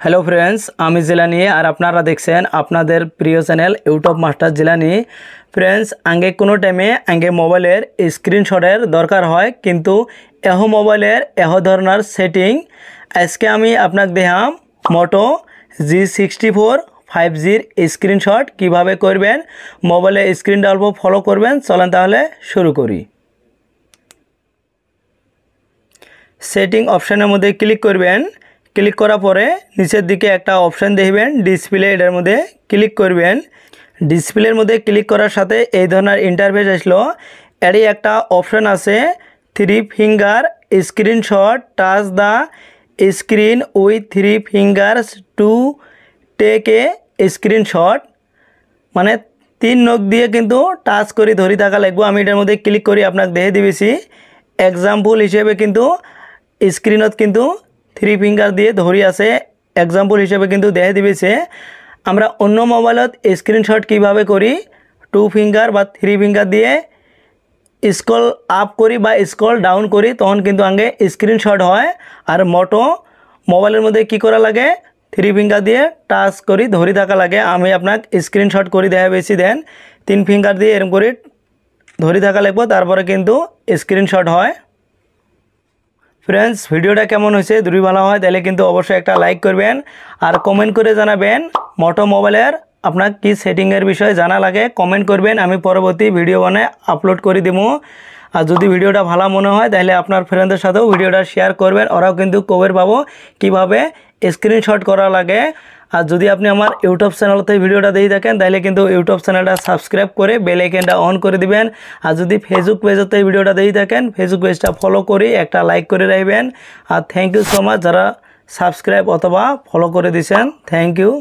Hello friends आमी जिलानी और अपनारा देखছেন আপনাদের প্রিয় channel YouTube master Jilani. Friends आगे कोनो टाइमे आगे मोबाइलेर स्क्रीनशटेर दरकार है किन्तु एह मोबाइलेर एह धरनार सेटिंग आज के आमी आपनाक देखाम मोटो G64 5G स्क्रीनशट किभाबे करबेन मोबाइले स्क्रीन डालबो फलो करबेन। चलें ताहले शुरू करी। सेटिंग अपशनेर मध्य क्लिक करबेन। क्लिक करार परे नीचेर दिके एक अपशन देखबेन डिसप्ले एटार मध्य क्लिक करबेन। डिसप्लेर मध्य क्लिक करार साथे एई धरनेर इंटारफेस आसलो। एरই एक अपशन आछे 3 finger screenshot touch the screen with 3 fingers to take a screenshot माने 3 नख दिए किन्तु टाच करी धरी थाका लागबे। आमी एटार मध्य क्लिक करी आपनाक देखे दिबेछि एग्जाम्पल हिसेबे किन्तु स्क्रीनत किन्तु 3 फिंगार दिए धरी आछे एग्जाम्पल हिसेबे किन्तु देखे दिबेছে। आमरा अन्य मोबाइलत स्क्रीनशट किभाबे करी 2 फिंगार बा 3 फिंगार दिए स्क्रल आप करी बा स्क्रल डाउन करी तखन किन्तु आगे स्क्रीनशट हय। और मोटो मोबाइलेर मध्य कि करा लागे 3 फिंगार दिए टाच करी धरी थाका लागे। आमी आपनाक स्क्रीनशट करी देखाबेछि देन 3 फिंगार दिए एरकम करी धरी थाका लागबे तारपरे किन्तु स्क्रीनशट हय। फ्रेंड्स भिडियोटा केमन होइছে যদি ভালো হয় তাহলে কিন্তু অবশ্যই একটা লাইক করবেন আর কমেন্ট করে জানাবেন মোটো মোবাইলের আপনার কি সেটিং এর বিষয়ে জানা লাগে কমেন্ট করবেন। আমি পরবর্তী ভিডিও বানায় আপলোড করে দেব। আর যদি ভিডিওটা ভালো মনে হয় তাহলে আপনার ফ্রেন্ডদের সাথেও ভিডিওটা শেয়ার করবেন ওরাও কিন্তু খবর পাবো কিভাবে স্ক্রিনশট করা লাগে। আর যদি আপনি আমার ইউটিউব চ্যানেলতে ভিডিওটা দেখে থাকেন তাহলে কিন্তু ইউটিউব চ্যানেলটা সাবস্ক্রাইব করে বেল আইকনটা অন করে দিবেন। আর যদি ফেসবুক পেজতে ভিডিওটা দেখে থাকেন ফেসবুক পেজটা ফলো করে একটা লাইক করে রাখবেন। আর থ্যাংক ইউ সো মাচ যারা সাবস্ক্রাইব অথবা ফলো করে দিয়েছেন। Thank you.